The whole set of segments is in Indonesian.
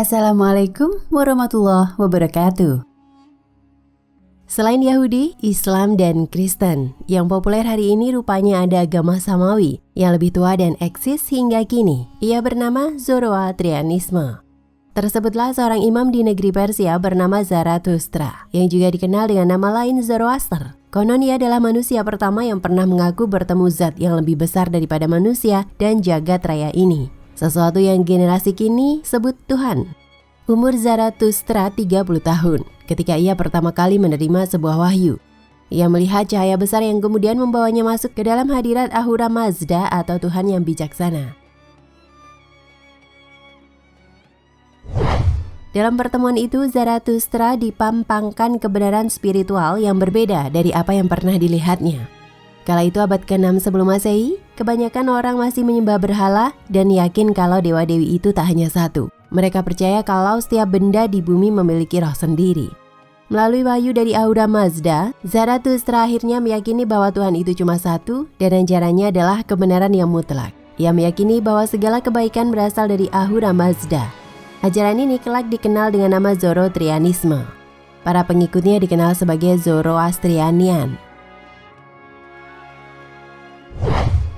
Assalamualaikum warahmatullahi wabarakatuh. Selain Yahudi, Islam, dan Kristen, yang populer hari ini rupanya ada agama Samawi yang lebih tua dan eksis hingga kini. Ia bernama Zoroastrianisme. Tersebutlah seorang imam di negeri Persia bernama Zarathustra, yang juga dikenal dengan nama lain Zoroaster. Konon ia adalah manusia pertama yang pernah mengaku bertemu zat yang lebih besar daripada manusia dan jagat raya ini. Sesuatu yang generasi kini sebut Tuhan. Umur Zarathustra 30 tahun ketika ia pertama kali menerima sebuah wahyu. Ia melihat cahaya besar yang kemudian membawanya masuk ke dalam hadirat Ahura Mazda atau Tuhan yang bijaksana. Dalam pertemuan itu, Zarathustra dipampangkan kebenaran spiritual yang berbeda dari apa yang pernah dilihatnya. Kala itu abad ke-6 sebelum Masehi, kebanyakan orang masih menyembah berhala dan yakin kalau dewa-dewi itu tak hanya satu. Mereka percaya kalau setiap benda di bumi memiliki roh sendiri. Melalui wahyu dari Ahura Mazda, Zarathustra akhirnya meyakini bahwa Tuhan itu cuma satu dan ajarannya adalah kebenaran yang mutlak. Ia meyakini bahwa segala kebaikan berasal dari Ahura Mazda. Ajaran ini kelak dikenal dengan nama Zoroastrianisme. Para pengikutnya dikenal sebagai Zoroastrianian.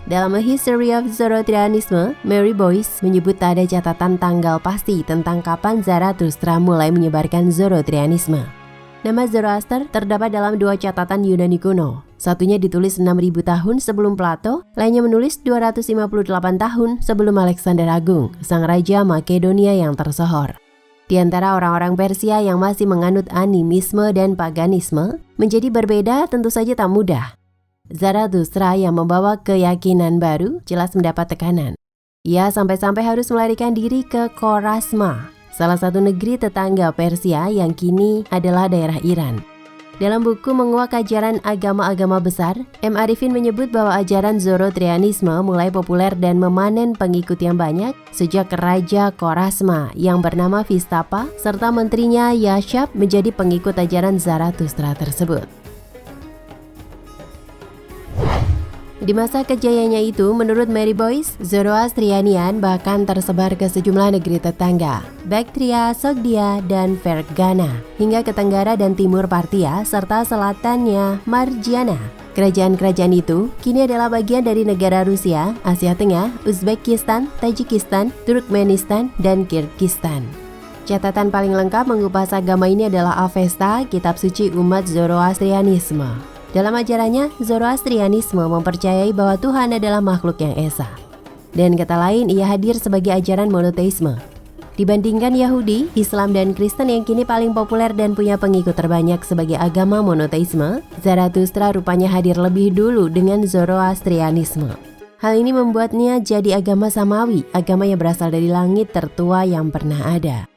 Dalam A History of Zoroastrianism, Mary Boyce menyebut tak ada catatan tanggal pasti tentang kapan Zarathustra mulai menyebarkan Zoroastrianisme. Nama Zoroaster terdapat dalam dua catatan Yunani kuno. Satunya ditulis 6.000 tahun sebelum Plato, lainnya menulis 258 tahun sebelum Alexander Agung, sang raja Makedonia yang tersohor. Di antara orang-orang Persia yang masih menganut animisme dan paganisme, menjadi berbeda tentu saja tak mudah. Zarathustra yang membawa keyakinan baru jelas mendapat tekanan. Ia sampai-sampai harus melarikan diri ke Khorasma, salah satu negeri tetangga Persia yang kini adalah daerah Iran. Dalam buku Menguak Ajaran Agama-Agama Besar, M. Arifin menyebut bahwa ajaran Zoroastrianisme mulai populer dan memanen pengikut yang banyak sejak Raja Khorasma yang bernama Vistapa serta menterinya Yashab menjadi pengikut ajaran Zarathustra tersebut. Di masa kejayanya itu, menurut Mary Boyce, Zoroastrianian bahkan tersebar ke sejumlah negeri tetangga, Bactria, Sogdia, dan Fergana, hingga ke tenggara dan timur Parthia, serta selatannya Margiana. Kerajaan-kerajaan itu kini adalah bagian dari negara Rusia, Asia Tengah, Uzbekistan, Tajikistan, Turkmenistan, dan Kirgistan. Catatan paling lengkap mengupas agama ini adalah Avesta, kitab suci umat Zoroastrianisme. Dalam ajarannya, Zoroastrianisme mempercayai bahwa Tuhan adalah makhluk yang esa. Dan kata lain, ia hadir sebagai ajaran monoteisme. Dibandingkan Yahudi, Islam, dan Kristen yang kini paling populer dan punya pengikut terbanyak sebagai agama monoteisme, Zarathustra rupanya hadir lebih dulu dengan Zoroastrianisme. Hal ini membuatnya jadi agama Samawi, agama yang berasal dari langit tertua yang pernah ada.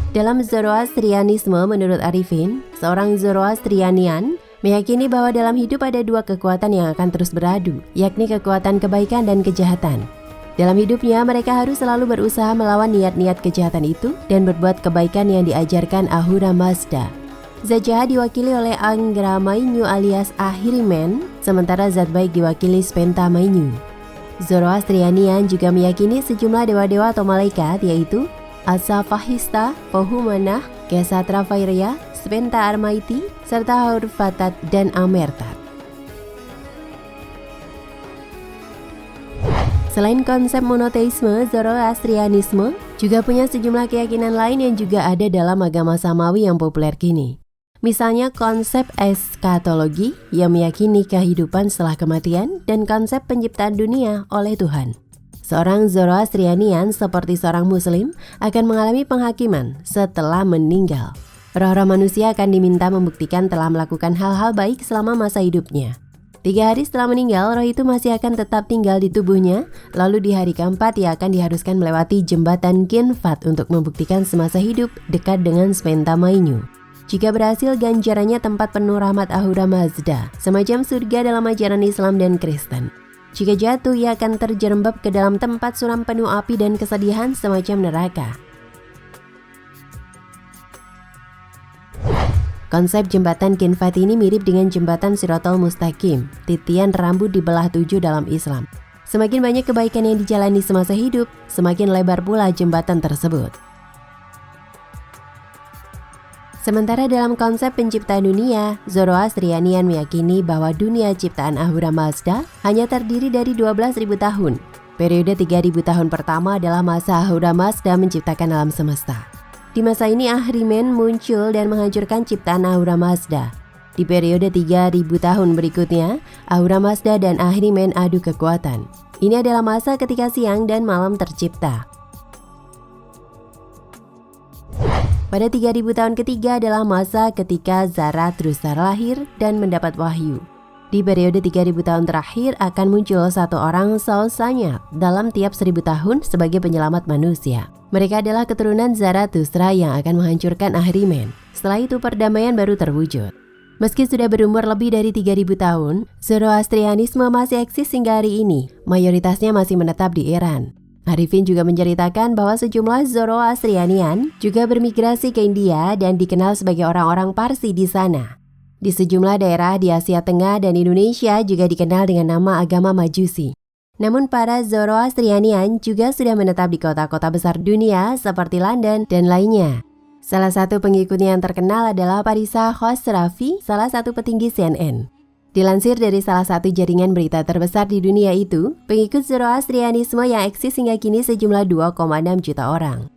Dalam Zoroastrianisme, menurut Arifin, seorang Zoroastrianian meyakini bahwa dalam hidup ada dua kekuatan yang akan terus beradu, yakni kekuatan kebaikan dan kejahatan. Dalam hidupnya, mereka harus selalu berusaha melawan niat-niat kejahatan itu dan berbuat kebaikan yang diajarkan Ahura Mazda. Zat jahat diwakili oleh Angra Mainyu alias Ahriman, sementara zat baik diwakili Spenta Mainyu. Zoroastrianian juga meyakini sejumlah dewa-dewa atau malaikat, yaitu Asafahista, Pohumanah, Kesatra Vairia, Spenta Armaiti, serta Haurvatat dan Amertat. Selain konsep monoteisme, Zoroastrianisme juga punya sejumlah keyakinan lain yang juga ada dalam agama Samawi yang populer kini. Misalnya konsep eskatologi yang meyakini kehidupan setelah kematian dan konsep penciptaan dunia oleh Tuhan. Seorang Zoroastrianian seperti seorang Muslim akan mengalami penghakiman setelah meninggal. Roh-roh manusia akan diminta membuktikan telah melakukan hal-hal baik selama masa hidupnya. 3 hari setelah meninggal, roh itu masih akan tetap tinggal di tubuhnya, lalu di hari keempat ia akan diharuskan melewati jembatan Kinfat untuk membuktikan semasa hidup dekat dengan Spenta Mainyu. Jika berhasil, ganjarannya tempat penuh rahmat Ahura Mazda, semacam surga dalam ajaran Islam dan Kristen. Jika jatuh, ia akan terjerembab ke dalam tempat suram penuh api dan kesedihan semacam neraka. Konsep jembatan Kinfat ini mirip dengan jembatan Siratal Mustaqim, titian rambut dibelah 7 dalam Islam. Semakin banyak kebaikan yang dijalani semasa hidup, semakin lebar pula jembatan tersebut. Sementara dalam konsep penciptaan dunia, Zoroastrianian meyakini bahwa dunia ciptaan Ahura Mazda hanya terdiri dari 12.000 tahun. Periode 3.000 tahun pertama adalah masa Ahura Mazda menciptakan alam semesta. Di masa ini Ahriman muncul dan menghancurkan ciptaan Ahura Mazda. Di periode 3.000 tahun berikutnya, Ahura Mazda dan Ahriman adu kekuatan. Ini adalah masa ketika siang dan malam tercipta. Pada 3.000 tahun ketiga adalah masa ketika Zarathustra lahir dan mendapat wahyu. Di periode 3.000 tahun terakhir akan muncul satu orang Saosanya dalam tiap 1.000 tahun sebagai penyelamat manusia. Mereka adalah keturunan Zarathustra yang akan menghancurkan Ahriman. Setelah itu perdamaian baru terwujud. Meski sudah berumur lebih dari 3.000 tahun, Zoroastrianisme masih eksis hingga hari ini. Mayoritasnya masih menetap di Iran. Arifin juga menceritakan bahwa sejumlah Zoroastrianian juga bermigrasi ke India dan dikenal sebagai orang-orang Parsi di sana. Di sejumlah daerah di Asia Tengah dan Indonesia juga dikenal dengan nama agama Majusi. Namun para Zoroastrianian juga sudah menetap di kota-kota besar dunia seperti London dan lainnya. Salah satu pengikutnya yang terkenal adalah Parisa Khosravi, salah satu petinggi CNN. Dilansir dari salah satu jaringan berita terbesar di dunia itu, pengikut Zoroastrianisme yang eksis hingga kini sejumlah 2,6 juta orang.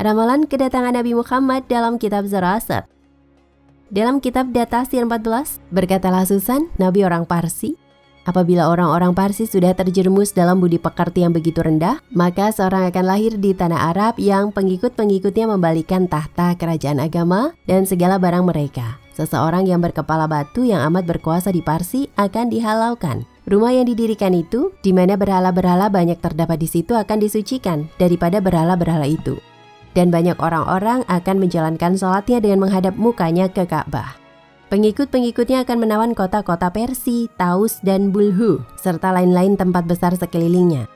Ramalan kedatangan Nabi Muhammad dalam kitab Zoroaster. Dalam kitab Datasir 14, berkatalah Susan, Nabi orang Parsi, apabila orang-orang Parsi sudah terjerumus dalam budi pekerti yang begitu rendah, maka seorang akan lahir di tanah Arab yang pengikut-pengikutnya membalikan tahta kerajaan agama dan segala barang mereka. Seseorang yang berkepala batu yang amat berkuasa di Parsi akan dihalaukan. Rumah yang didirikan itu, di mana berhala-berhala banyak terdapat di situ akan disucikan daripada berhala-berhala itu. Dan banyak orang-orang akan menjalankan sholatnya dengan menghadap mukanya ke Ka'bah. Pengikut-pengikutnya akan menawan kota-kota Persi, Taus, dan Bulhu, serta lain-lain tempat besar sekelilingnya.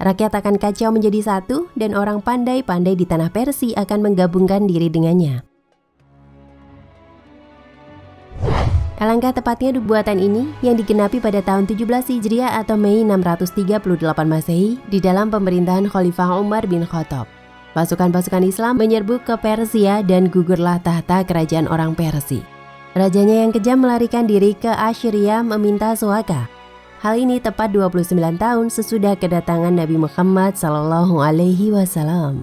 Rakyat akan kacau menjadi satu, dan orang pandai-pandai di tanah Persi akan menggabungkan diri dengannya. Alangkah tepatnya nubuatan ini yang digenapi pada tahun 17 Hijriah atau Mei 638 Masehi di dalam pemerintahan Khalifah Umar bin Khattab. Pasukan-pasukan Islam menyerbu ke Persia dan gugurlah tahta kerajaan orang Persia. Rajanya yang kejam melarikan diri ke Assyria meminta suaka. Hal ini tepat 29 tahun sesudah kedatangan Nabi Muhammad SAW.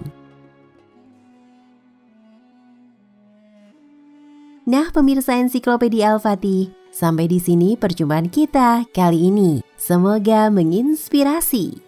Nah, pemirsa Ensiklopedia Al-Fatih, sampai di sini perjumpaan kita kali ini. Semoga menginspirasi.